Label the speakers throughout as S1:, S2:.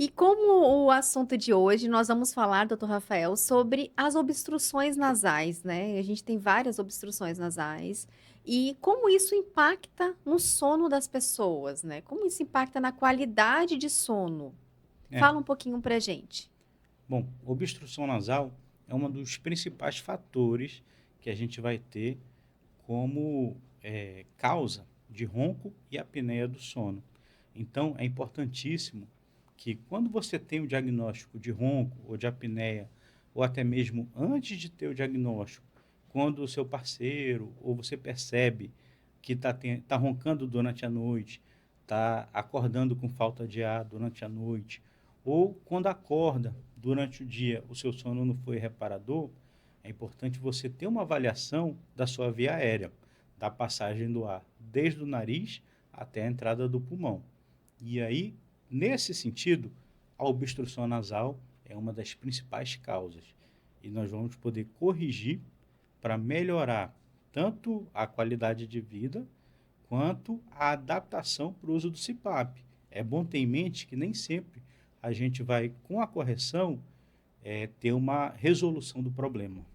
S1: E como o assunto de hoje, nós vamos falar, doutor Rafael, sobre as obstruções nasais, né? A gente tem várias obstruções nasais e como isso impacta no sono das pessoas, né? Como isso impacta na qualidade de sono?
S2: É,
S1: Fala um pouquinho pra gente.
S2: bom, obstrução nasal é um dos principais fatores que a gente vai ter como causa de ronco e apneia do sono. Então, é importantíssimo que quando você tem o diagnóstico de ronco ou de apneia, ou até mesmo antes de ter o diagnóstico, quando o seu parceiro ou você percebe que está roncando durante a noite, está acordando com falta de ar durante a noite, ou quando acorda durante o dia, o seu sono não foi reparador, é importante você ter uma avaliação da sua via aérea, da passagem do ar, desde o nariz até a entrada do pulmão. E aí, nesse sentido, a obstrução nasal é uma das principais causas. E nós vamos poder corrigir para melhorar tanto a qualidade de vida quanto a adaptação para o uso do CPAP. É bom ter em mente que nem sempre a gente vai, com a correção, ter uma resolução do problema.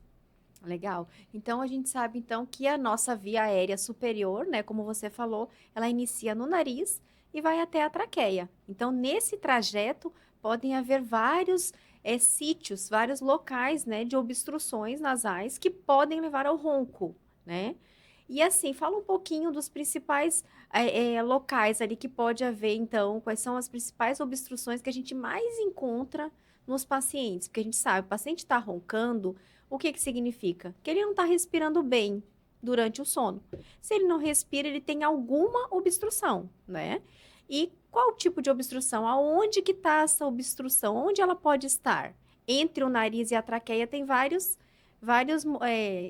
S1: Legal. Então a gente sabe então que a nossa via aérea superior, né, como você falou, ela inicia no nariz e vai até a traqueia. Então nesse trajeto podem haver vários sítios, vários locais, né, de obstruções nasais que podem levar ao ronco, né? E assim, fala um pouquinho dos principais locais ali que pode haver, então, quais são as principais obstruções que a gente mais encontra nos pacientes, porque a gente sabe, o paciente está roncando, o que que significa? Que ele não está respirando bem durante o sono. Se ele não respira, ele tem alguma obstrução, né? E qual tipo de obstrução? Aonde que está essa obstrução? Onde ela pode estar? Entre o nariz e a traqueia tem várias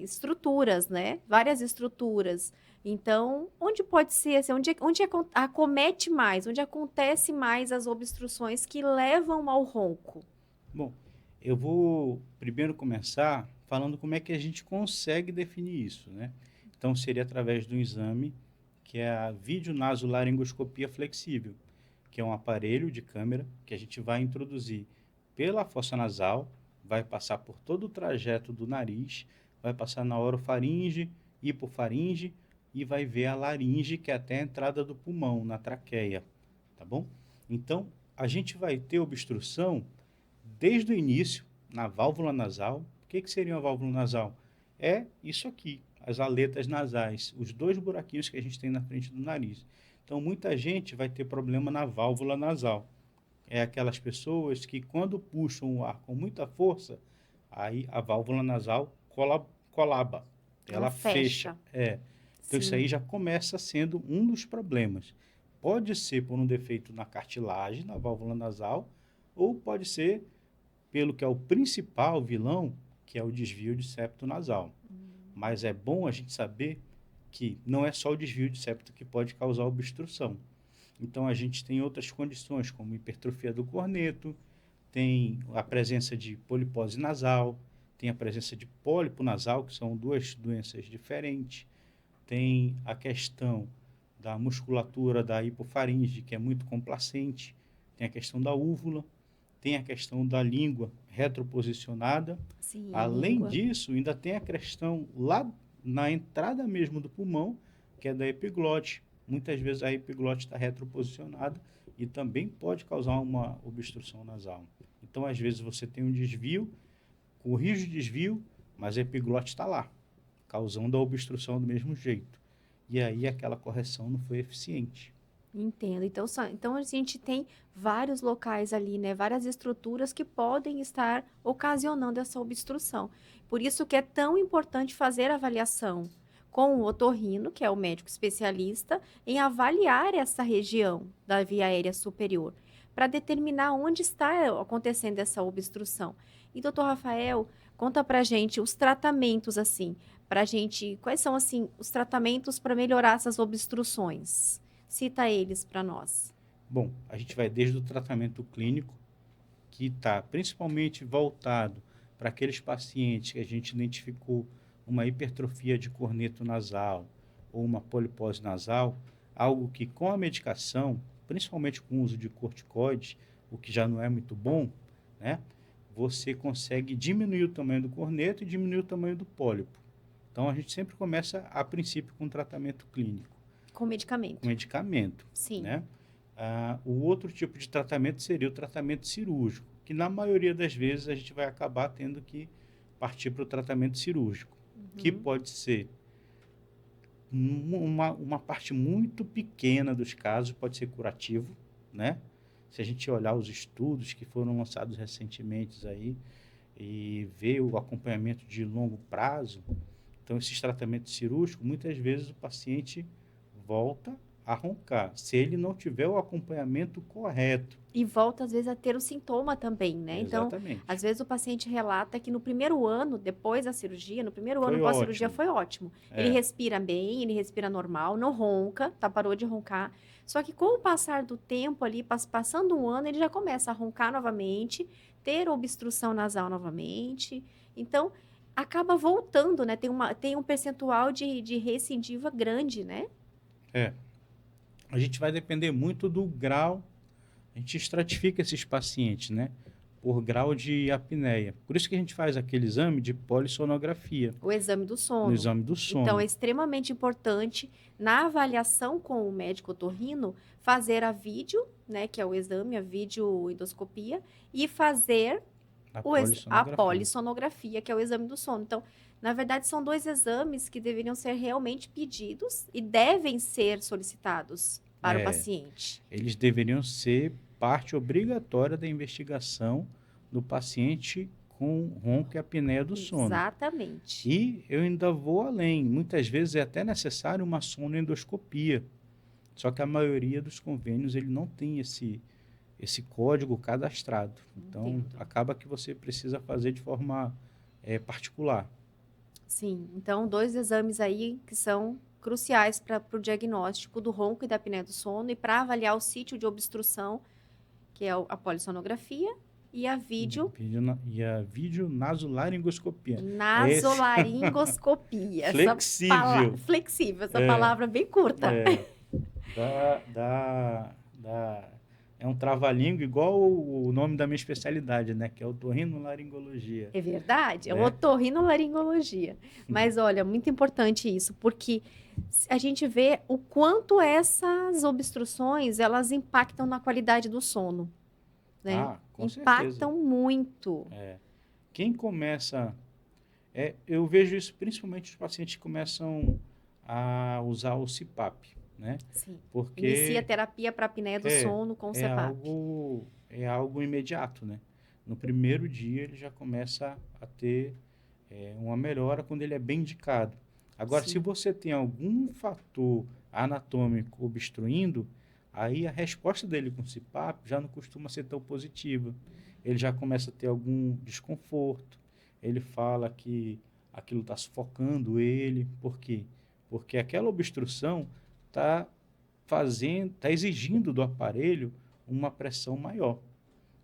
S1: estruturas, né? Várias estruturas. Então, onde pode ser, assim, onde acomete mais, onde acontece mais as obstruções que levam ao ronco?
S2: Bom, eu vou primeiro começar falando como é que a gente consegue definir isso, né? Então, seria através do exame que é a videonasolaringoscopia flexível, que é um aparelho de câmera que a gente vai introduzir pela fossa nasal, vai passar por todo o trajeto do nariz, vai passar na orofaringe, hipofaringe e vai ver a laringe, que é até a entrada do pulmão, na traqueia, tá bom? Então, a gente vai ter obstrução desde o início, na válvula nasal. O que seria uma válvula nasal? É isso aqui, as aletas nasais, os dois buraquinhos que a gente tem na frente do nariz. Então, muita gente vai ter problema na válvula nasal. É aquelas pessoas que, quando puxam o ar com muita força, aí a válvula nasal colaba,
S1: Ela
S2: ela fecha.
S1: fecha.
S2: Então, isso aí
S1: Sim.
S2: já começa sendo um dos problemas. Pode ser por um defeito na cartilagem, na válvula nasal, ou pode ser pelo que é o principal vilão, que é o desvio de septo nasal. Mas é bom a gente saber que não é só o desvio de septo que pode causar obstrução. Então a gente tem outras condições, como hipertrofia do corneto, tem a presença de polipose nasal, tem a presença de pólipo nasal, que são duas doenças diferentes, tem a questão da musculatura da hipofaringe, que é muito complacente, tem a questão da úvula, tem a questão da língua retroposicionada.
S1: Sim, a
S2: Além
S1: língua.
S2: disso, ainda tem a questão lá na entrada mesmo do pulmão, que é da epiglote. Muitas vezes a epiglote está retroposicionada e também pode causar uma obstrução nasal. Então, às vezes, você tem um desvio, corrige o desvio, mas a epiglote está lá, causando a obstrução do mesmo jeito. E aí aquela correção não foi eficiente.
S1: Entendo. Então, então a gente tem vários locais ali, né? Várias estruturas que podem estar ocasionando essa obstrução. Por isso que é tão importante fazer a avaliação com o otorrino, que é o médico especialista, em avaliar essa região da via aérea superior, para determinar onde está acontecendo essa obstrução. E, doutor Rafael, conta pra gente os tratamentos, assim, pra gente, quais são, assim, os tratamentos para melhorar essas obstruções? Cita eles para nós.
S2: Bom, a gente vai desde o tratamento clínico, que está principalmente voltado para aqueles pacientes que a gente identificou uma hipertrofia de corneto nasal ou uma polipose nasal, algo que com a medicação, principalmente com o uso de corticoides, o que já não é muito bom, né? Você consegue diminuir o tamanho do corneto e diminuir o tamanho do pólipo. Então, a gente sempre começa, a princípio, com tratamento clínico,
S1: Com
S2: com
S1: medicamento.
S2: medicamento,
S1: Sim.
S2: né? O outro tipo de tratamento seria o tratamento cirúrgico, que na maioria das vezes a gente vai acabar tendo que partir para o tratamento cirúrgico, que
S1: Uhum.
S2: pode ser uma parte muito pequena dos casos, pode ser curativo, né? Se a gente olhar os estudos que foram lançados recentemente aí e ver o acompanhamento de longo prazo, então esses tratamentos cirúrgicos, muitas vezes o paciente volta a roncar, se ele não tiver o acompanhamento correto.
S1: E volta, às vezes, a ter o sintoma também, né? Então, às
S2: Exatamente.
S1: vezes o paciente relata que no primeiro ano, depois da cirurgia, no primeiro ano
S2: Foi
S1: pós-cirurgia
S2: ótimo.
S1: foi ótimo. Ele
S2: É,
S1: respira bem, ele respira normal, não ronca, tá, parou de roncar. Só que com o passar do tempo ali, passando um ano, ele já começa a roncar novamente, ter obstrução nasal novamente. Então, acaba voltando, né? Tem um percentual de recidiva grande, né?
S2: é. A gente vai depender muito do grau, a gente estratifica esses pacientes, né? Por grau de apneia. Por isso que a gente faz aquele exame de polissonografia,
S1: O exame do
S2: no
S1: sono.
S2: exame do
S1: Então, é
S2: sono.
S1: extremamente importante, na avaliação com o médico otorrino, fazer a vídeo, né, que é o exame, a videoendoscopia, e fazer
S2: A
S1: a
S2: polissonografia.
S1: polissonografia, que é o exame do sono. Então, na verdade, são dois exames que deveriam ser realmente pedidos e devem ser solicitados para o
S2: É,
S1: paciente.
S2: eles deveriam ser parte obrigatória da investigação do paciente com ronco e apneia do sono.
S1: Exatamente.
S2: E eu ainda vou além. Muitas vezes é até necessário uma sonoendoscopia. Só que a maioria dos convênios ele não tem esse código cadastrado. Então,
S1: Entendo.
S2: acaba que você precisa fazer de forma particular.
S1: Sim, então 2 exames aí que são cruciais para o diagnóstico do ronco e da apneia do sono e para avaliar o sítio de obstrução, que é a polissonografia e a
S2: E a videonasolaringoscopia. É esse
S1: nasolaringoscopia.
S2: flexível.
S1: Flexível, essa
S2: É,
S1: palavra bem curta.
S2: é, da, da, da, é um trava-língua igual o nome da minha especialidade, né? Que é otorrinolaringologia,
S1: É verdade, é
S2: né?
S1: otorrinolaringologia. Mas olha, muito importante isso, porque a gente vê o quanto essas obstruções, elas impactam na qualidade do sono, né?
S2: Ah, com certeza.
S1: Impactam muito.
S2: Quem começa... eu vejo isso principalmente os pacientes que começam a usar o CPAP, né?
S1: Sim. Inicia a
S2: Porque
S1: terapia para apneia do
S2: é,
S1: sono com o
S2: é
S1: CPAP.
S2: algo, é algo imediato, né? No primeiro dia ele já começa a ter uma melhora quando ele é bem indicado. Agora, se
S1: Sim,
S2: você tem algum fator anatômico obstruindo, aí a resposta dele com o CPAP já não costuma ser tão positiva. Ele já começa a ter algum desconforto, ele fala que aquilo está sufocando ele. Por quê? Porque aquela obstrução está está exigindo do aparelho uma pressão maior.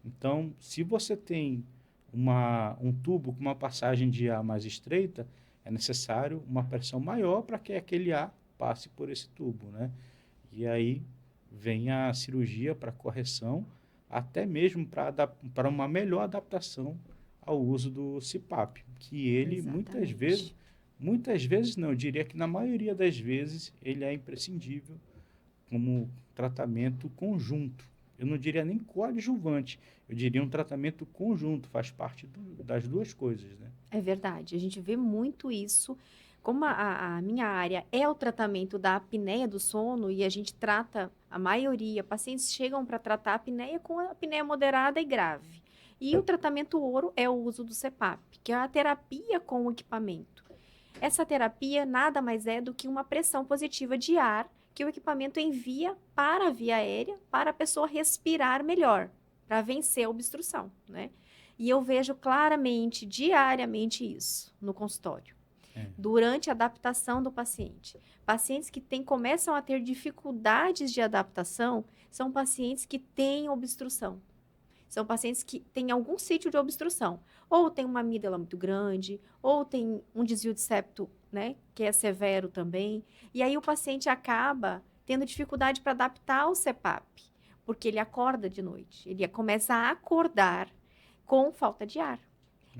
S2: Então, se você tem um tubo com uma passagem de ar mais estreita, é necessário uma pressão maior para que aquele ar passe por esse tubo, né? E aí vem a cirurgia para correção, até mesmo para uma melhor adaptação ao uso do CPAP, que ele
S1: exatamente.
S2: muitas vezes não, eu diria que na maioria das vezes ele é imprescindível como tratamento conjunto. Eu não diria nem coadjuvante, eu diria um tratamento conjunto, faz parte das duas coisas, né?
S1: É verdade. A gente vê muito isso. Como a minha área é o tratamento da apneia do sono e a gente trata, a maioria, pacientes chegam para tratar a apneia com a apneia moderada e grave. E o tratamento ouro é o uso do CPAP, que é a terapia com o equipamento. Essa terapia nada mais é do que uma pressão positiva de ar que o equipamento envia para a via aérea para a pessoa respirar melhor, para vencer a obstrução, né? E eu vejo claramente, diariamente isso no consultório,
S2: É,
S1: durante a adaptação do paciente. Pacientes que começam a ter dificuldades de adaptação são pacientes que têm obstrução. São pacientes que têm algum sítio de obstrução. Ou tem uma amígdala muito grande, ou tem um desvio de septo, né, que é severo também. E aí o paciente acaba tendo dificuldade para adaptar o CPAP. porque ele acorda de noite. Ele começa a acordar com falta de ar.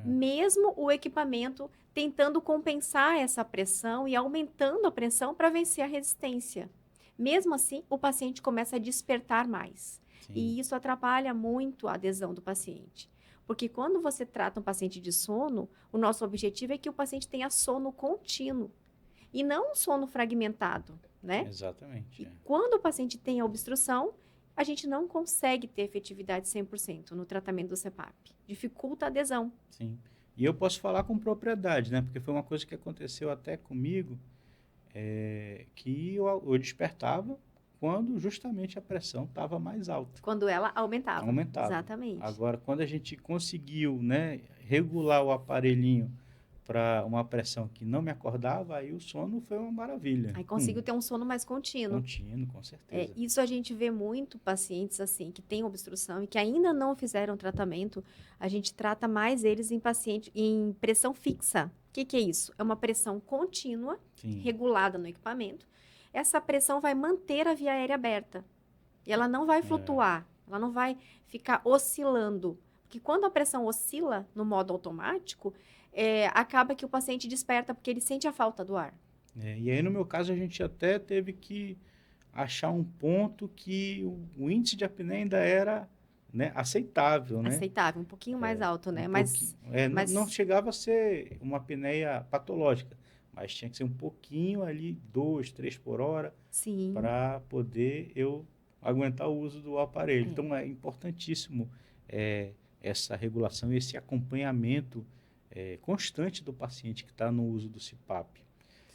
S1: Mesmo o equipamento tentando compensar essa pressão e aumentando a pressão para vencer a resistência. Mesmo assim, o paciente começa a despertar mais.
S2: Sim.
S1: E isso atrapalha muito a adesão do paciente. Porque quando você trata um paciente de sono, o nosso objetivo é que o paciente tenha sono contínuo e não um sono fragmentado, né?
S2: Exatamente.
S1: E quando o paciente tem a obstrução, a gente não consegue ter efetividade 100% no tratamento do CPAP. Dificulta a adesão.
S2: Sim. E eu posso falar com propriedade, né? Porque foi uma coisa que aconteceu até comigo, que eu despertava quando justamente a pressão estava mais alta.
S1: Quando ela aumentava.
S2: Aumentava.
S1: Exatamente.
S2: Agora, quando a gente conseguiu, né, regular o aparelhinho para uma pressão que não me acordava, aí o sono foi uma maravilha.
S1: Aí consigo ter um sono mais contínuo.
S2: Contínuo, com certeza.
S1: Isso a gente vê muito pacientes assim, que têm obstrução e que ainda não fizeram tratamento, a gente trata mais eles em paciente em pressão fixa. O que é isso? É uma pressão contínua,
S2: Sim.
S1: regulada no equipamento. Essa pressão vai manter a via aérea aberta. E ela não vai flutuar, ela não vai ficar oscilando. Porque quando a pressão oscila no modo automático, acaba que o paciente desperta porque ele sente a falta do ar.
S2: E aí, no meu caso, a gente até teve que achar um ponto que o índice de apneia ainda era, né, aceitável, né?
S1: Aceitável, um pouquinho mais alto, né?
S2: Mas não chegava a ser uma apneia patológica, mas tinha que ser um pouquinho ali, 2, 3 por hora, para poder eu aguentar o uso do aparelho. Então, é importantíssimo essa regulação e esse acompanhamento constante do paciente que está no uso do CPAP.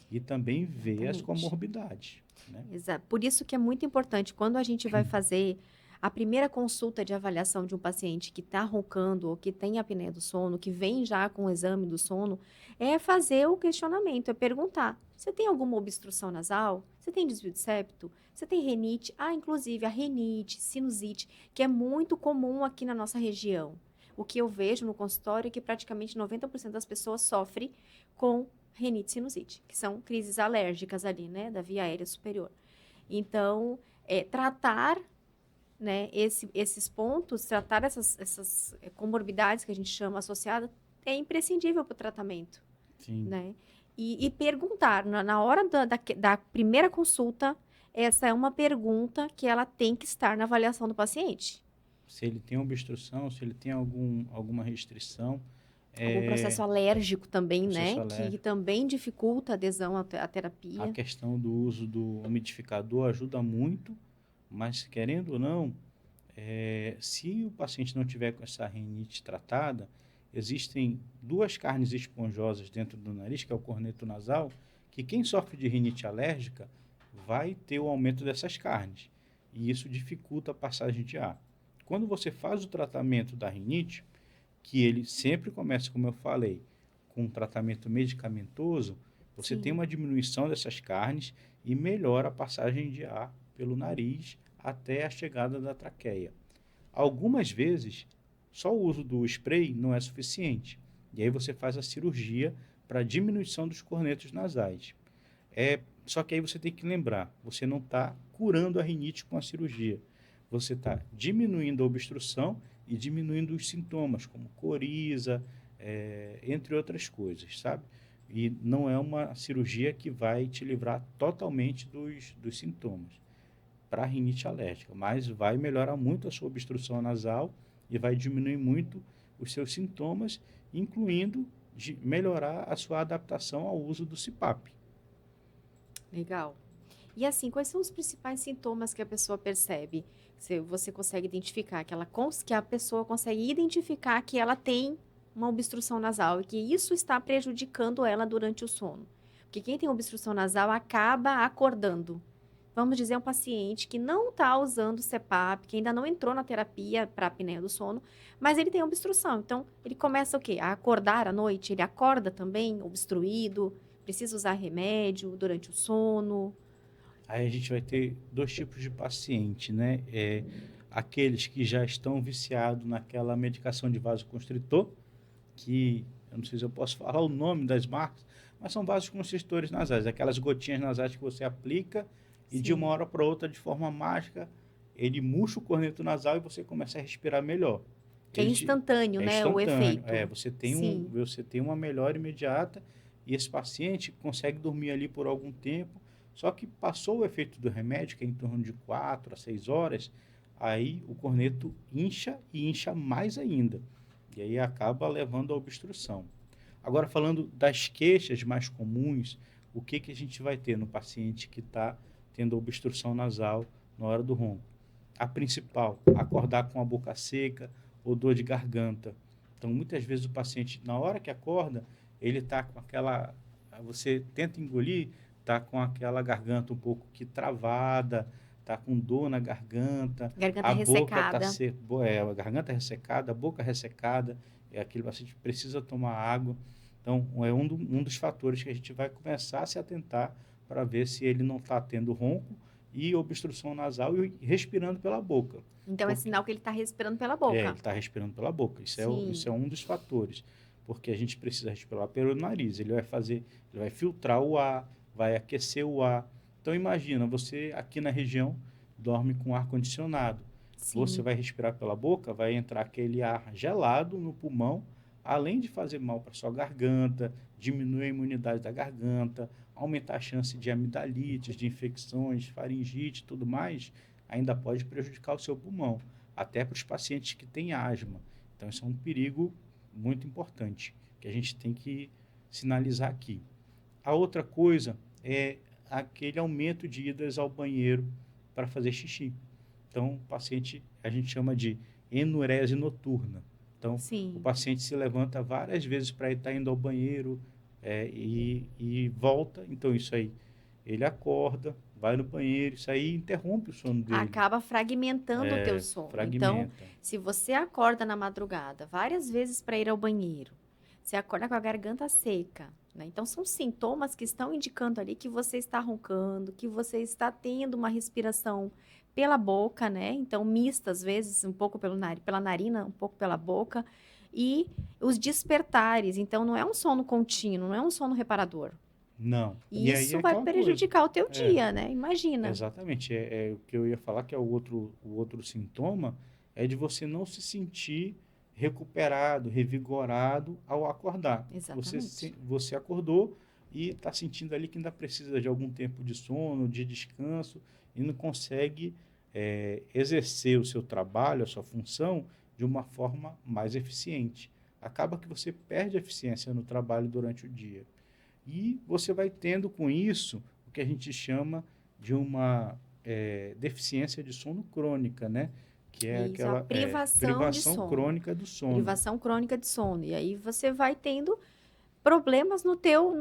S2: E também ver as comorbidades. Né?
S1: Exato. Por isso que é muito importante, quando a gente vai fazer a primeira consulta de avaliação de um paciente que está roncando ou que tem apneia do sono, que vem já com o exame do sono, é fazer o questionamento, é perguntar, você tem alguma obstrução nasal? Você tem desvio de septo? Você tem rinite? Inclusive a rinite, sinusite, que é muito comum aqui na nossa região. O que eu vejo no consultório é que praticamente 90% das pessoas sofrem com rinite e sinusite, que são crises alérgicas ali, né, da via aérea superior. Então, tratar, né, esses pontos, tratar essas comorbidades que a gente chama associadas, é imprescindível para o tratamento.
S2: Sim.
S1: Né? E perguntar, na hora da primeira consulta, essa é uma pergunta que ela tem que estar na avaliação do paciente.
S2: Se ele tem obstrução, se ele tem alguma restrição.
S1: Algum processo alérgico também,
S2: processo
S1: né?
S2: alérgico.
S1: Que também dificulta a adesão à terapia.
S2: A questão do uso do umidificador ajuda muito, mas querendo ou não, se o paciente não tiver com essa rinite tratada, existem 2 carnes esponjosas dentro do nariz, que é o corneto nasal, que quem sofre de rinite alérgica vai ter o aumento dessas carnes. E isso dificulta a passagem de ar. Quando você faz o tratamento da rinite, que ele sempre começa, como eu falei, com um tratamento medicamentoso, você tem uma diminuição dessas carnes e melhora a passagem de ar pelo nariz até a chegada da traqueia. Algumas vezes, só o uso do spray não é suficiente. E aí você faz a cirurgia para diminuição dos cornetos nasais. Só que aí você tem que lembrar, você não está curando a rinite com a cirurgia. Você está diminuindo a obstrução e diminuindo os sintomas, como coriza, entre outras coisas, sabe? E não é uma cirurgia que vai te livrar totalmente dos sintomas para a rinite alérgica, mas vai melhorar muito a sua obstrução nasal e vai diminuir muito os seus sintomas, incluindo melhorar a sua adaptação ao uso do CPAP.
S1: Legal. E assim, quais são os principais sintomas que a pessoa percebe? Você consegue identificar, que a pessoa consegue identificar que ela tem uma obstrução nasal e que isso está prejudicando ela durante o sono. Porque quem tem obstrução nasal acaba acordando. Vamos dizer, um paciente que não está usando CPAP, que ainda não entrou na terapia para apneia do sono, mas ele tem obstrução. Então, ele começa o quê? A acordar à noite, ele acorda também obstruído, precisa usar remédio durante o sono.
S2: Aí a gente vai ter 2 tipos de paciente, né? Aqueles que já estão viciados naquela medicação de vasoconstritor, que eu não sei se eu posso falar o nome das marcas, mas são vasoconstritores nasais, aquelas gotinhas nasais que você aplica e de uma hora para outra, de forma mágica, ele murcha o corneto nasal e você começa a respirar melhor.
S1: Que é instantâneo,
S2: É
S1: né, o
S2: instantâneo.
S1: efeito. Sim.
S2: Você tem uma melhora imediata e esse paciente consegue dormir ali por algum tempo. Só que passou o efeito do remédio, que é em torno de 4 a 6 horas, aí o corneto incha e incha mais ainda. E aí acaba levando à obstrução. Agora, falando das queixas mais comuns, o que, que a gente vai ter no paciente que está tendo obstrução nasal na hora do ronco? A principal, acordar com a boca seca ou dor de garganta. Então, muitas vezes o paciente, na hora que acorda, ele está com aquela... Você tenta engolir, está com aquela garganta um pouco que travada, está com dor na garganta,
S1: Garganta
S2: a boca está
S1: ressecada.
S2: a garganta ressecada, a boca ressecada, aquele paciente precisa tomar água. Então, é um dos fatores que a gente vai começar a se atentar para ver se ele não está tendo ronco e obstrução nasal e respirando pela boca.
S1: Então, é
S2: Porque,
S1: sinal que ele está respirando pela
S2: ele
S1: boca.
S2: está respirando pela boca. Isso é
S1: Sim.
S2: um dos fatores. Porque a gente precisa respirar pelo nariz. Ele vai filtrar o ar, vai aquecer o ar. Então, imagina, você aqui na região dorme com ar-condicionado. Você
S1: Sim.
S2: vai respirar pela boca, vai entrar aquele ar gelado no pulmão, além de fazer mal para sua garganta, diminuir a imunidade da garganta, aumentar a chance de amidalites, de infecções, faringite e tudo mais, ainda pode prejudicar o seu pulmão, até para os pacientes que têm asma. Então, isso é um perigo muito importante que a gente tem que sinalizar aqui. A outra coisa é aquele aumento de idas ao banheiro para fazer xixi. Então, o paciente, a gente chama de enurese noturna. Então, o
S1: Sim.
S2: paciente se levanta várias vezes para estar indo ao banheiro e volta. Então, isso aí, ele acorda, vai no banheiro, isso aí interrompe o sono dele,
S1: Acaba fragmentando o teu sono. Então,
S2: fragmenta.
S1: se você acorda na madrugada várias vezes para ir ao banheiro, você acorda com a garganta seca, né? Então, são sintomas que estão indicando ali que você está roncando, que você está tendo uma respiração pela boca, né? Então, mista às vezes, um pouco pela narina, um pouco pela boca. E os despertares. Então, não é um sono contínuo, não é um sono reparador.
S2: Não.
S1: E
S2: E aí é
S1: isso vai
S2: aquela coisa.
S1: prejudicar o teu
S2: É,
S1: dia, né? Imagina.
S2: exatamente. É o que eu ia falar, que é o outro sintoma, é de você não se sentir recuperado, revigorado ao acordar.
S1: Exatamente.
S2: Você acordou e está sentindo ali que ainda precisa de algum tempo de sono, de descanso, e não consegue exercer o seu trabalho, a sua função, de uma forma mais eficiente. Acaba que você perde a eficiência no trabalho durante o dia. E você vai tendo com isso o que a gente chama de uma deficiência de sono crônica, né? Que é
S1: Isso, a
S2: aquela
S1: privação de
S2: privação
S1: sono.
S2: crônica do sono
S1: Privação crônica de sono. E aí você vai tendo problemas no teu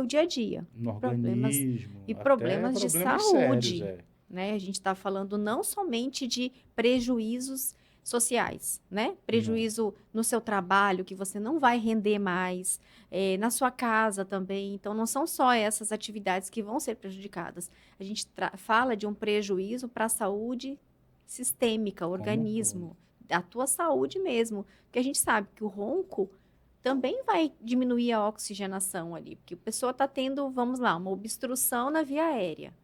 S1: dia a dia.
S2: no
S1: Problemas
S2: organismo,
S1: e
S2: até
S1: problemas de
S2: problemas sérios,
S1: saúde, né? A gente está falando não somente de prejuízos sociais, né?
S2: Não,
S1: Prejuízo no seu trabalho, que você não vai render mais, na sua casa também. Então, não são só essas atividades que vão ser prejudicadas. A gente fala de um prejuízo para a saúde sistêmica,
S2: como um todo.
S1: organismo, a tua saúde mesmo. Porque a gente sabe que o ronco também vai diminuir a oxigenação ali, porque a pessoa está tendo, vamos lá, uma obstrução na via aérea,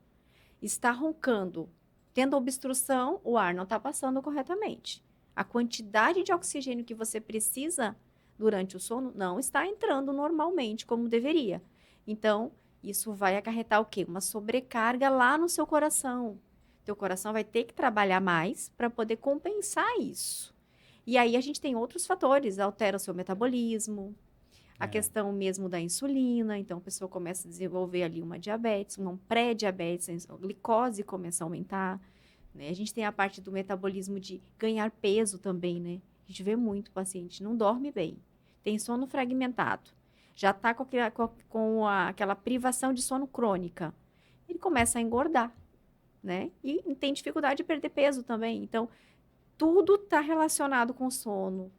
S1: está roncando, tendo obstrução, o ar não está passando corretamente. A quantidade de oxigênio que você precisa durante o sono não está entrando normalmente como deveria. Então, isso vai acarretar o quê? Uma sobrecarga lá no seu coração. Teu coração vai ter que trabalhar mais para poder compensar isso. E aí a gente tem outros fatores, altera o seu metabolismo, a
S2: É,
S1: questão mesmo da insulina, então a pessoa começa a desenvolver ali uma diabetes, um pré-diabetes, a glicose começa a aumentar, né? A gente tem a parte do metabolismo de ganhar peso também, né? A gente vê muito paciente, não dorme bem, tem sono fragmentado, já está aquela privação de sono crônica, ele começa a engordar, né? E tem dificuldade de perder peso também, então tudo está relacionado com sono.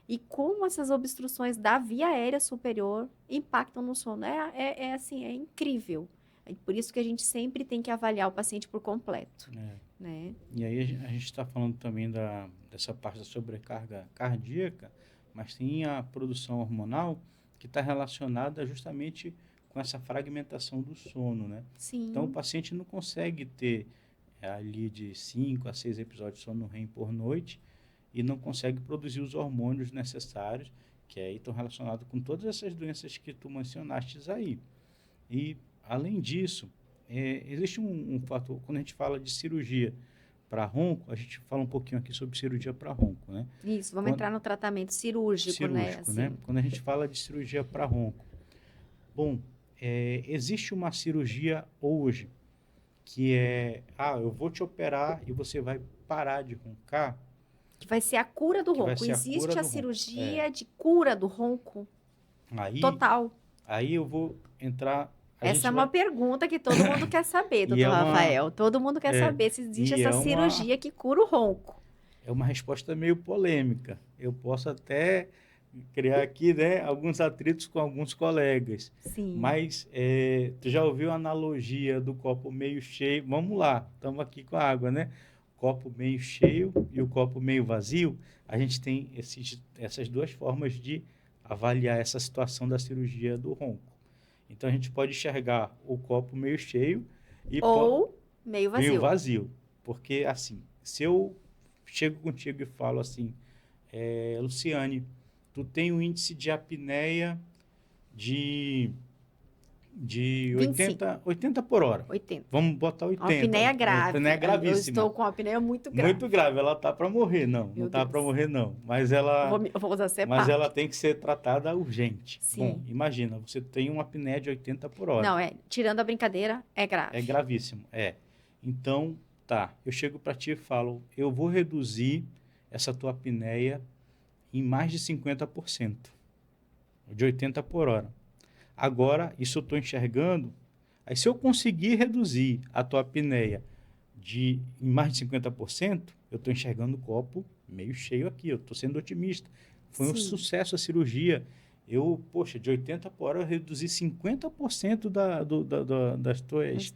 S1: E como essas obstruções da via aérea superior impactam no sono. Assim, é incrível. É por isso que a gente sempre tem que avaliar o paciente por completo,
S2: é.
S1: né?
S2: E aí a gente está falando também dessa parte da sobrecarga cardíaca, mas tem a produção hormonal que está relacionada justamente com essa fragmentação do sono, né? Então, o
S1: Sim,
S2: paciente não consegue ter é ali de 5 a 6 episódios de sono REM por noite e não consegue produzir os hormônios necessários, que aí estão relacionados com todas essas doenças que tu mencionaste aí. E, além disso, existe um fator, quando a gente fala de cirurgia para ronco, a gente fala um pouquinho aqui sobre cirurgia para ronco, né?
S1: Isso, vamos entrar no tratamento cirúrgico, né?
S2: Cirúrgico, né?
S1: Assim.
S2: Quando a gente fala de cirurgia para ronco. Bom, existe uma cirurgia hoje que eu vou te operar e você vai parar de roncar,
S1: Que vai ser a cura do
S2: que vai
S1: ronco.
S2: ser a cura
S1: Existe a
S2: do ronco.
S1: cirurgia de cura do ronco
S2: Aí,
S1: total.
S2: aí eu vou entrar.
S1: Essa é uma pergunta que todo mundo quer saber,
S2: E
S1: doutor Rafael. Todo mundo quer saber se existe
S2: e
S1: essa
S2: é uma,
S1: cirurgia que cura o ronco.
S2: é uma resposta meio polêmica. Eu posso até criar aqui, né, alguns atritos com alguns colegas.
S1: Sim.
S2: Mas tu já ouviu a analogia do copo meio cheio? Vamos lá, estamos aqui com a água, né? Copo meio cheio e o copo meio vazio. A gente tem essas duas formas de avaliar essa situação da cirurgia do ronco. Então, a gente pode enxergar o copo meio cheio e
S1: ou meio vazio.
S2: Meio vazio. Porque, assim, se eu chego contigo e falo assim, Luciane, tu tem um índice de apneia de 80 por hora.
S1: 80.
S2: Vamos botar 80.
S1: Uma apneia grave.
S2: Uma apneia gravíssima.
S1: Eu estou com uma apneia muito grave.
S2: Muito grave. Ela tá para morrer, não. Não tá para morrer, não. Mas ela...
S1: Eu vou usar CPAP.
S2: Mas ela tem que ser tratada urgente.
S1: Sim.
S2: Bom, imagina, você tem uma apneia de 80 por hora.
S1: Não, tirando a brincadeira, é grave.
S2: É gravíssimo, Então, tá, eu chego para ti e falo, eu vou reduzir essa tua apneia em mais de 50%, de 80 por hora. Agora, isso eu estou enxergando, aí se eu conseguir reduzir a tua apneia em mais de 50%, eu estou enxergando o copo meio cheio aqui, eu estou sendo otimista. Foi um sucesso a cirurgia. De 80 por hora, eu reduzi 50% das tuas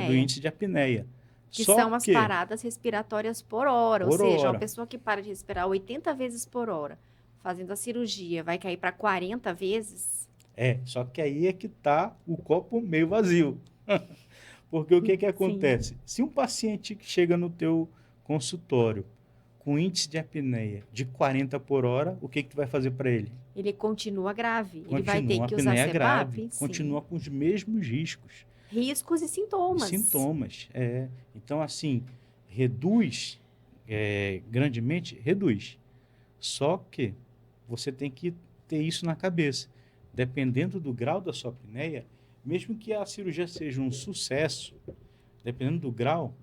S2: do índice de apneia.
S1: Que são as paradas respiratórias por hora. Ou seja, uma pessoa que para de respirar 80 vezes por hora, fazendo a cirurgia, vai cair para 40 vezes?
S2: Só que aí é que está o copo meio vazio. Porque o que acontece? Se um paciente que chega no teu consultório com índice de apneia de 40 por hora, o que tu vai fazer para ele?
S1: Ele continua grave. Ele vai ter que usar CPAP?
S2: Continua com os mesmos riscos.
S1: Riscos e sintomas.
S2: Sintomas, Então, assim, reduz, grandemente, reduz. Só que você tem que ter isso na cabeça. Dependendo do grau da sua apneia, mesmo que a cirurgia seja um sucesso, dependendo do grau,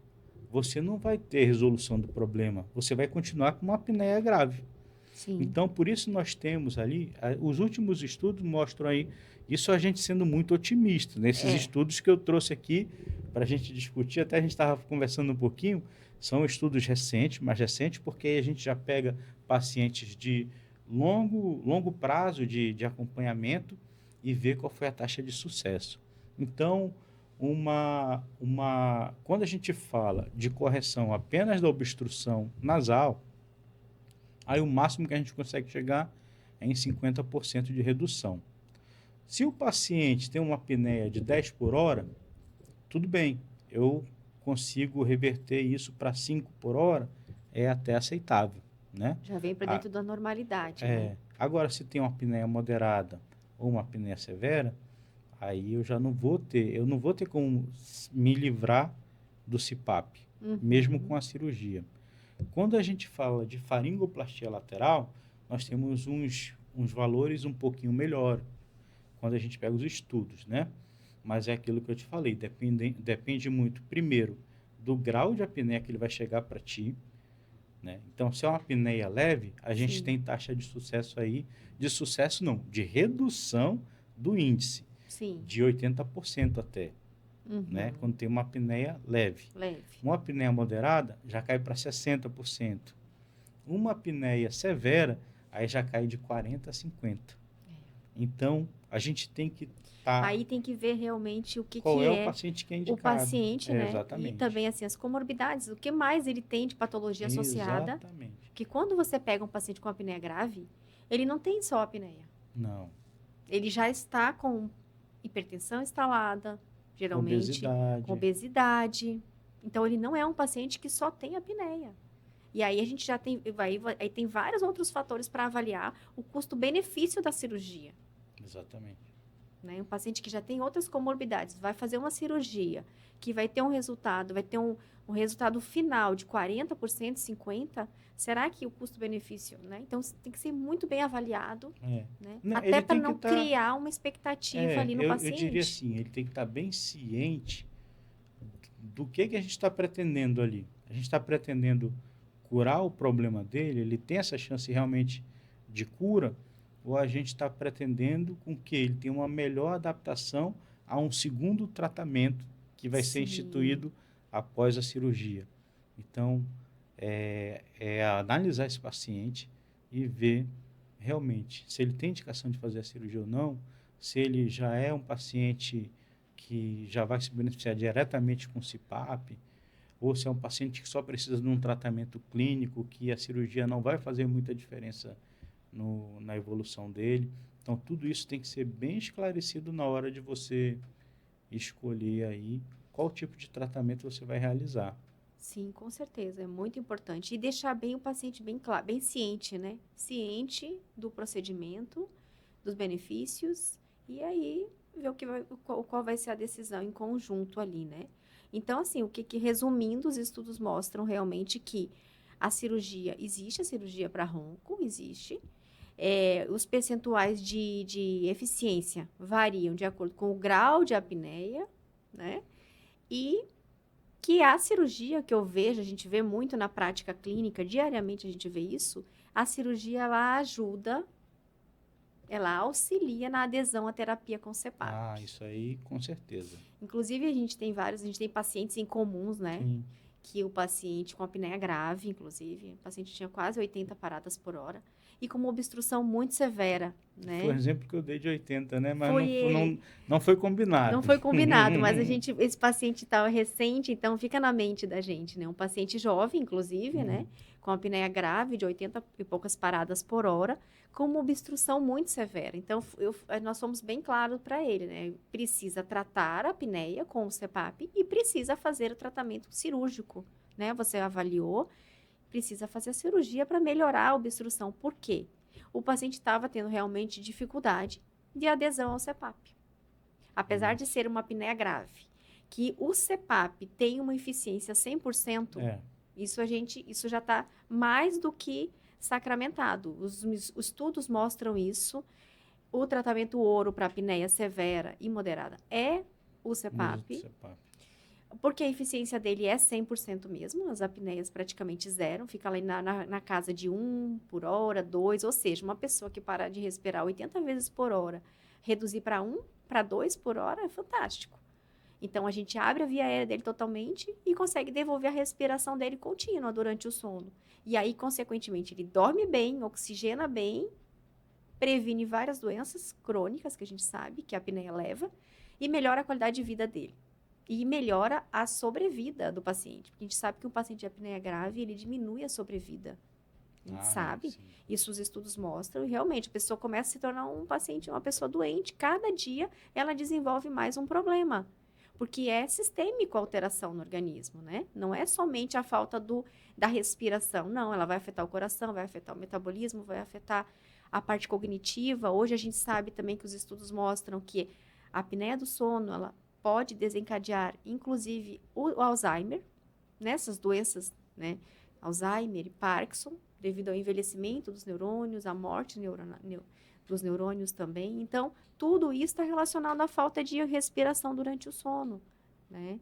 S2: você não vai ter resolução do problema. Você vai continuar com uma apneia grave.
S1: Sim.
S2: Então, por isso nós temos ali, os últimos estudos mostram aí, isso a gente sendo muito otimista. Nesses estudos que eu trouxe aqui para a gente discutir, até a gente estava conversando um pouquinho, são estudos recentes, mais recentes, porque aí a gente já pega pacientes de longo prazo de acompanhamento e vê qual foi a taxa de sucesso. Então, quando a gente fala de correção apenas da obstrução nasal, aí o máximo que a gente consegue chegar é em 50% de redução. Se o paciente tem uma apneia de 10 por hora, tudo bem, eu consigo reverter isso para 5 por hora, é até aceitável, né?
S1: Já vem para dentro da normalidade. Né?
S2: Agora, se tem uma apneia moderada ou uma apneia severa, aí eu já não vou ter como me livrar do CPAP, mesmo com a cirurgia. Quando a gente fala de faringoplastia lateral, nós temos uns valores um pouquinho melhor, quando a gente pega os estudos, né? Mas é aquilo que eu te falei, depende muito, primeiro, do grau de apneia que ele vai chegar para ti, né? Então, se é uma apneia leve, a gente tem taxa de sucesso aí, de redução do índice, de 80% até, né? Quando tem uma apneia leve. Uma apneia moderada já cai para 60%. Uma apneia severa, aí já cai de 40% a 50%. Então, a gente tem que
S1: Aí tem que ver realmente
S2: qual é o paciente que é indicado.
S1: O paciente, né?
S2: Exatamente.
S1: E também, assim, as comorbidades. O que mais ele tem de patologia associada.
S2: Exatamente.
S1: Porque quando você pega um paciente com apneia grave, ele não tem só apneia.
S2: Não.
S1: Ele já está com hipertensão instalada, geralmente.
S2: Com obesidade.
S1: Então, ele não é um paciente que só tem apneia. E aí a gente já tem, aí tem vários outros fatores para avaliar o custo-benefício da cirurgia.
S2: Exatamente.
S1: Né? Um paciente que já tem outras comorbidades, vai fazer uma cirurgia que vai ter um resultado, vai ter um resultado final de 40%, 50%, será que o custo-benefício, né? Então, tem que ser muito bem avaliado,
S2: É.
S1: né?
S2: Não,
S1: Até
S2: ele
S1: para
S2: tem que
S1: não
S2: estar,
S1: criar uma expectativa ali no
S2: eu diria
S1: paciente.
S2: assim, ele tem que estar bem ciente do que a gente está pretendendo ali. A gente está pretendendo curar o problema dele, ele tem essa chance realmente de cura, ou a gente está pretendendo com que ele tenha uma melhor adaptação a um segundo tratamento que vai ser
S1: Sim,
S2: instituído após a cirurgia. Então, é analisar esse paciente e ver realmente se ele tem indicação de fazer a cirurgia ou não, se ele já é um paciente que já vai se beneficiar diretamente com o CPAP, ou se é um paciente que só precisa de um tratamento clínico, que a cirurgia não vai fazer muita diferença na evolução dele. Então, tudo isso tem que ser bem esclarecido na hora de você escolher aí qual tipo de tratamento você vai realizar.
S1: sim, com certeza, é muito importante. E deixar bem o paciente bem claro, bem ciente, né? Ciente do procedimento, dos benefícios, e aí ver qual vai ser a decisão em conjunto ali, né? Então, assim, resumindo, os estudos mostram realmente que existe a cirurgia para ronco, existe. Os percentuais de eficiência variam de acordo com o grau de apneia, né? E que a cirurgia que eu vejo, a gente vê muito na prática clínica, diariamente a gente vê isso, a cirurgia ela ajuda, ela auxilia na adesão à terapia com CPAP.
S2: Ah, isso aí com certeza.
S1: Inclusive, a gente tem pacientes em comuns, né?
S2: Sim.
S1: Que o paciente com apneia grave, inclusive, o paciente tinha quase 80 paradas por hora, e com uma obstrução muito severa,
S2: Foi o
S1: né?
S2: exemplo que eu dei de 80, né? Mas
S1: Foi ele.
S2: não foi
S1: Não
S2: combinado.
S1: foi combinado, mas esse paciente estava recente, então fica na mente da gente, né? Um paciente jovem, inclusive, né? Com apneia grave de 80 e poucas paradas por hora, com uma obstrução muito severa. Então, nós fomos bem claros para ele, né? Precisa tratar a apneia com o CPAP e precisa fazer o tratamento cirúrgico, né? Você avaliou, precisa fazer a cirurgia para melhorar a obstrução. Por quê? O paciente estava tendo realmente dificuldade de adesão ao CPAP. Apesar de
S2: Nossa.
S1: ser uma apneia grave, que o CPAP tem uma eficiência 100%,
S2: É.
S1: isso já está mais do que sacramentado. Os estudos mostram isso. O tratamento ouro para apneia severa e moderada é o
S2: Uso do
S1: CPAP,
S2: CPAP.
S1: porque a eficiência dele é 100% mesmo, as apneias praticamente zero, fica ali na casa de 1 por hora, 2, ou seja, uma pessoa que para de respirar 80 vezes por hora, reduzir para 1, para 2 por hora é fantástico. Então, a gente abre a via aérea dele totalmente e consegue devolver a respiração dele contínua durante o sono. E aí, consequentemente, ele dorme bem, oxigena bem, previne várias doenças crônicas que a gente sabe que a apneia leva e melhora a qualidade de vida dele. E melhora a sobrevida do paciente. Porque a gente sabe que um paciente de apneia grave, ele diminui a sobrevida. A gente sabe,
S2: Sim.
S1: isso os estudos mostram, e realmente a pessoa começa a se tornar um paciente, uma pessoa doente. Cada dia ela desenvolve mais um problema. Porque é sistêmico a alteração no organismo, né? Não é somente a falta da respiração, não. Ela vai afetar o coração, vai afetar o metabolismo, vai afetar a parte cognitiva. Hoje a gente sabe também que os estudos mostram que a apneia do sono, ela pode desencadear, inclusive, o Alzheimer, nessas doenças, né? Alzheimer e Parkinson, devido ao envelhecimento dos neurônios, à morte dos neurônios também. Então, tudo isso está relacionado à falta de respiração durante o sono, né?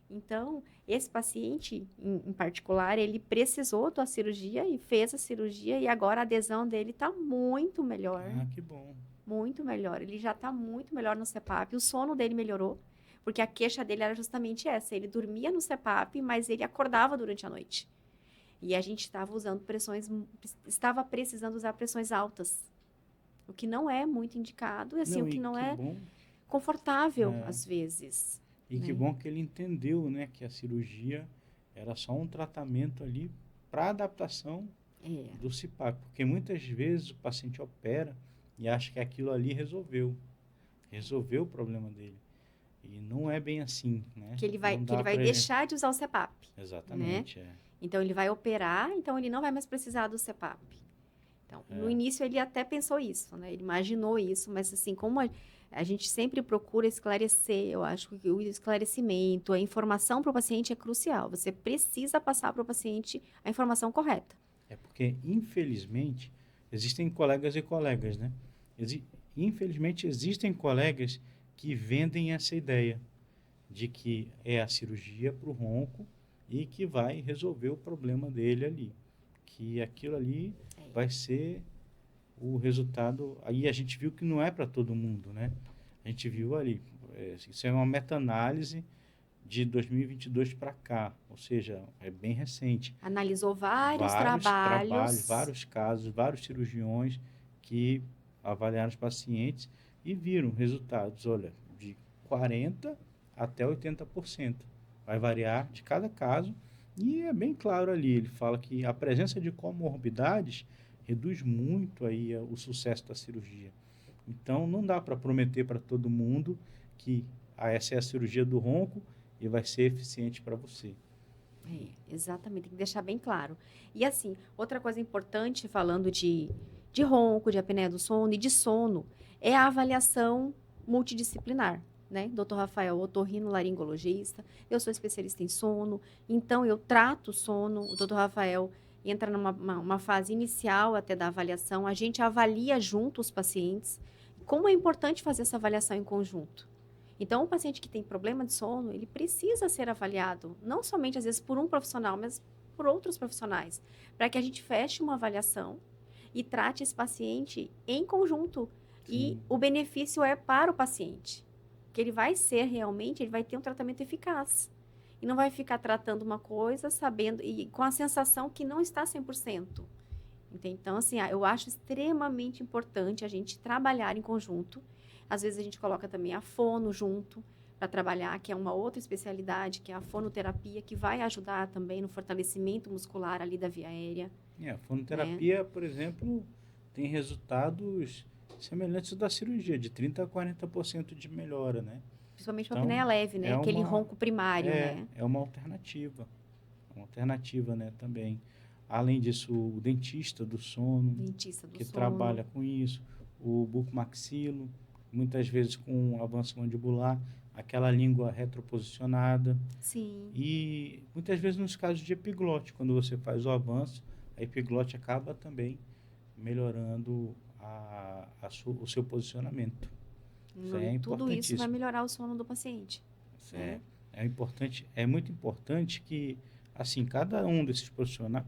S1: Então, esse paciente, em particular, ele precisou da cirurgia e fez a cirurgia e agora a adesão dele está muito melhor,
S2: Ah, que bom.
S1: muito melhor. Ele já está muito melhor no CPAP, o sono dele melhorou, porque a queixa dele era justamente essa, ele dormia no CPAP, mas ele acordava durante a noite. E a gente estava precisando usar pressões altas, o que não é muito indicado, e assim, o
S2: Não,
S1: que
S2: e
S1: não
S2: que
S1: é
S2: bom.
S1: confortável,
S2: É,
S1: às vezes,
S2: e que
S1: né?
S2: bom que ele entendeu, né, que a cirurgia era só um tratamento ali para adaptação
S1: É,
S2: do CPAP, porque muitas vezes o paciente opera e acha que aquilo ali resolveu o problema dele. E não é bem assim, né?
S1: Que ele vai,
S2: Não
S1: que ele
S2: dá
S1: vai
S2: para
S1: deixar de usar o CPAP, né?
S2: Exatamente, é.
S1: Então, ele vai operar, então ele não vai mais precisar do CPAP. Então, no
S2: É.
S1: início ele até pensou isso, né? Ele imaginou isso, mas assim, como a gente sempre procura esclarecer, eu acho que o esclarecimento, a informação para o paciente é crucial. Você precisa passar para o paciente a informação correta.
S2: É porque, infelizmente, existem colegas e colegas, né? Infelizmente, existem colegas que vendem essa ideia de que é a cirurgia para o ronco e que vai resolver o problema dele ali. Que aquilo ali vai ser o resultado. Aí a gente viu que não é para todo mundo, né? A gente viu ali. Isso é uma meta-análise de 2022 para cá, ou seja, é bem recente.
S1: Analisou vários
S2: Vários trabalhos,
S1: trabalhos.
S2: vários casos, vários cirurgiões que avaliaram os pacientes e viram resultados, olha, de 40% até 80%. Vai variar de cada caso e é bem claro ali, ele fala que a presença de comorbidades reduz muito aí o sucesso da cirurgia. Então, não dá para prometer para todo mundo que essa é a cirurgia do ronco e vai ser eficiente para você.
S1: Exatamente, tem que deixar bem claro. E assim, outra coisa importante falando de ronco, de apneia do sono e de sono, é a avaliação multidisciplinar, né? Dr. Rafael, otorrinolaringologista, eu sou especialista em sono, então eu trato sono, o Dr. Rafael entra numa fase inicial até da avaliação, a gente avalia junto os pacientes. Como é importante fazer essa avaliação em conjunto? Então, o paciente que tem problema de sono, ele precisa ser avaliado, não somente às vezes por um profissional, mas por outros profissionais, para que a gente feche uma avaliação e trate esse paciente em conjunto. E
S2: Sim.
S1: o benefício é para o paciente, que ele vai ser realmente, ele vai ter um tratamento eficaz. E não vai ficar tratando uma coisa sabendo e com a sensação que não está 100%. Então, assim, eu acho extremamente importante a gente trabalhar em conjunto. Às vezes a gente coloca também a fono junto para trabalhar, que é uma outra especialidade, que é a fonoterapia, que vai ajudar também no fortalecimento muscular ali da via aérea.
S2: A fonoterapia, por exemplo, tem resultados semelhantes ao da cirurgia, de 30% a 40% de melhora, né?
S1: Principalmente para a apneia leve, né? Aquele ronco primário, né?
S2: É uma alternativa, né, também. Além disso, o dentista do sono, que trabalha com isso, o bucomaxilo, muitas vezes com um avanço mandibular, aquela língua retroposicionada.
S1: Sim.
S2: E muitas vezes nos casos de epiglote, quando você faz o avanço, a epiglote acaba também melhorando o seu posicionamento.
S1: Tudo isso vai melhorar o sono do paciente.
S2: É muito importante que, assim, cada um desses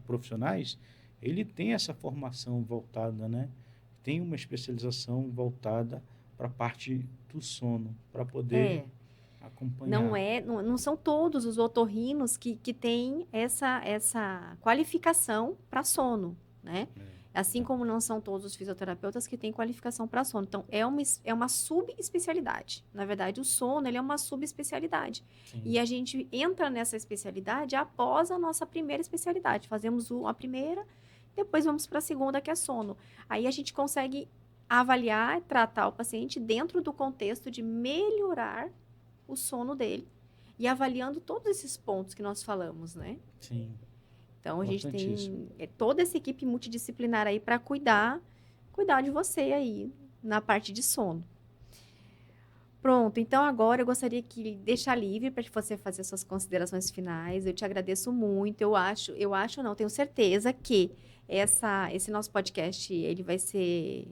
S2: profissionais, ele tem essa formação voltada, né? Tem uma especialização voltada para a parte do sono, para poder acompanhar.
S1: Não são todos os otorrinos que têm essa qualificação para sono, né? Assim como não são todos os fisioterapeutas que têm qualificação para sono. Então, é uma subespecialidade. Na verdade, o sono ele é uma subespecialidade.
S2: Sim.
S1: E a gente entra nessa especialidade após a nossa primeira especialidade. Fazemos a primeira, depois vamos para a segunda, que é sono. Aí a gente consegue avaliar e tratar o paciente dentro do contexto de melhorar o sono dele e avaliando todos esses pontos que nós falamos, né?
S2: Sim.
S1: Então, a gente tem toda essa equipe multidisciplinar aí para cuidar de você aí na parte de sono. Pronto, então agora eu gostaria de deixar livre para você fazer suas considerações finais. Eu te agradeço muito. Não, tenho certeza que esse nosso podcast ele vai ser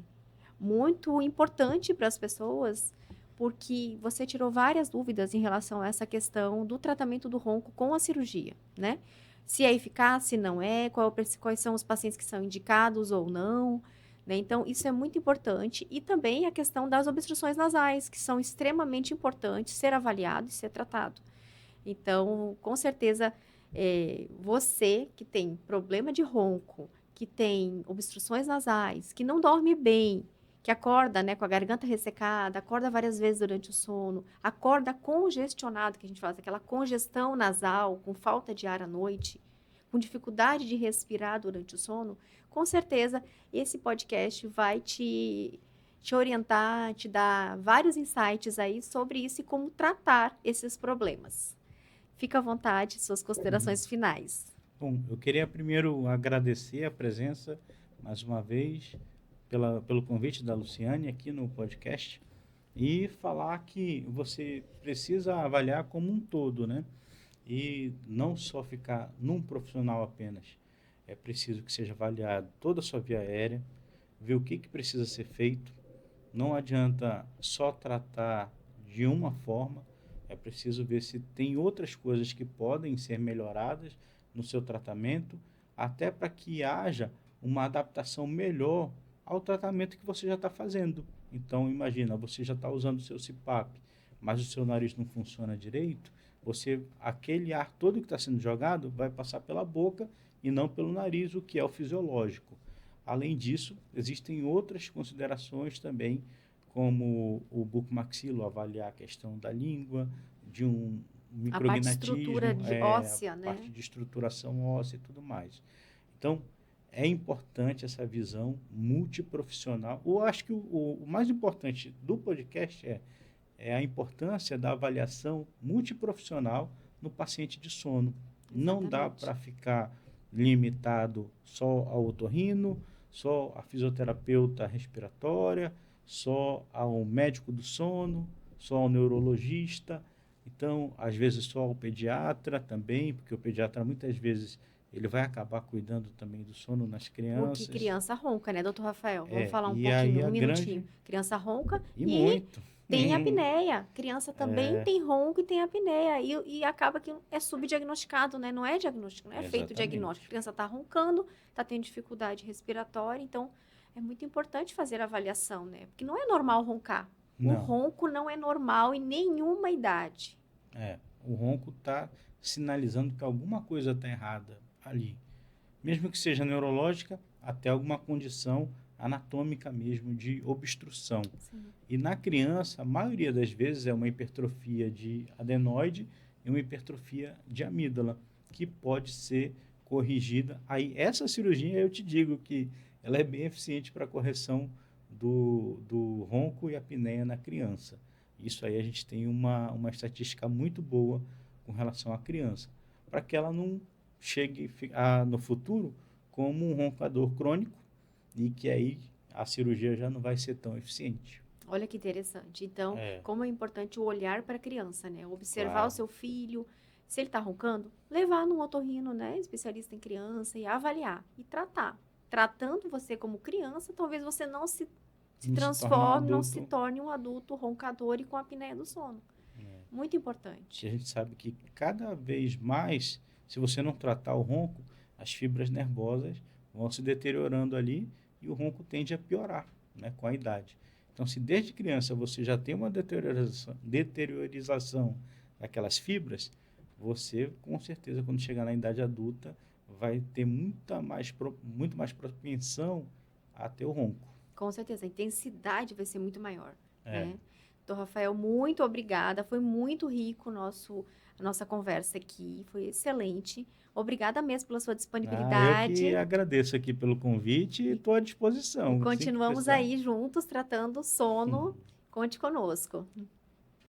S1: muito importante para as pessoas, porque você tirou várias dúvidas em relação a essa questão do tratamento do ronco com a cirurgia, né? Se é eficaz, se não é, quais são os pacientes que são indicados ou não, né? Então, isso é muito importante. E também a questão das obstruções nasais, que são extremamente importantes ser avaliado e ser tratado. Então, com certeza, você que tem problema de ronco, que tem obstruções nasais, que não dorme bem, que acorda, né, com a garganta ressecada, acorda várias vezes durante o sono, acorda congestionado, que a gente fala, aquela congestão nasal, com falta de ar à noite, com dificuldade de respirar durante o sono, com certeza esse podcast vai te te orientar, te dar vários insights aí sobre isso e como tratar esses problemas. Fica à vontade, suas considerações finais.
S2: Bom, eu queria primeiro agradecer a presença, mais uma vez, pelo convite da Luciane aqui no podcast e falar que você precisa avaliar como um todo, né? E não só ficar num profissional apenas. É preciso que seja avaliado toda a sua via aérea, ver o que precisa ser feito. Não adianta só tratar de uma forma, é preciso ver se tem outras coisas que podem ser melhoradas no seu tratamento, até para que haja uma adaptação melhor ao tratamento que você já está fazendo. Então, imagina, você já está usando o seu CPAP, mas o seu nariz não funciona direito, aquele ar todo que está sendo jogado vai passar pela boca e não pelo nariz, o que é o fisiológico. Além disso, existem outras considerações também, como o bucomaxilo, avaliar a questão da língua, de um
S1: A parte de estrutura
S2: micrognatismo,
S1: óssea,
S2: a
S1: né?
S2: parte de estruturação óssea e tudo mais. Então, é importante essa visão multiprofissional. Eu acho que o mais importante do podcast é a importância da avaliação multiprofissional no paciente de sono. Não dá
S1: Exatamente.
S2: para ficar limitado só ao otorrino, só a fisioterapeuta respiratória, só ao médico do sono, só ao neurologista. Então, às vezes só ao pediatra também, porque o pediatra muitas vezes ele vai acabar cuidando também do sono nas
S1: Porque
S2: crianças.
S1: criança ronca, né, doutor Rafael? Vamos falar um
S2: E aí
S1: pouquinho, um
S2: a
S1: minutinho.
S2: grande...
S1: Criança ronca
S2: E
S1: e
S2: muito.
S1: tem apneia. Criança também tem ronco e tem apneia. E acaba que é subdiagnosticado, né? Não é diagnóstico, não é feito o diagnóstico. A criança está roncando, está tendo dificuldade respiratória. Então, é muito importante fazer a avaliação, né? Porque não é normal roncar. O
S2: Não.
S1: ronco não é normal em nenhuma idade.
S2: O ronco está sinalizando que alguma coisa está errada ali. Mesmo que seja neurológica, até alguma condição anatômica mesmo de obstrução.
S1: Sim.
S2: E na criança, a maioria das vezes é uma hipertrofia de adenoide e uma hipertrofia de amígdala, que pode ser corrigida. Aí, essa cirurgia, eu te digo que ela é bem eficiente para a correção do ronco e apneia na criança. Isso aí a gente tem uma estatística muito boa com relação à criança, para que ela não chegue no futuro como um roncador crônico e que aí a cirurgia já não vai ser tão eficiente.
S1: Olha que interessante. Então, como é importante o olhar para a criança, né? Observar
S2: Claro.
S1: o seu filho, se ele está roncando, levar num otorrino, né? Especialista em criança e avaliar e tratar. Tratando você como criança, talvez você não se transforme, não se torne um adulto roncador e com apneia do sono. Muito importante.
S2: A gente sabe que cada vez mais, se você não tratar o ronco, as fibras nervosas vão se deteriorando ali e o ronco tende a piorar, né, com a idade. Então, se desde criança você já tem uma deteriorização daquelas fibras, você, com certeza, quando chegar na idade adulta, vai ter muito mais propensão a ter o ronco.
S1: Com certeza, a intensidade vai ser muito maior. Né? Então, Rafael, muito obrigada. Foi muito rico a nossa conversa aqui. Foi excelente. Obrigada mesmo pela sua disponibilidade.
S2: Eu que agradeço aqui pelo convite e estou à disposição.
S1: E continuamos aí juntos tratando o sono. Conte conosco.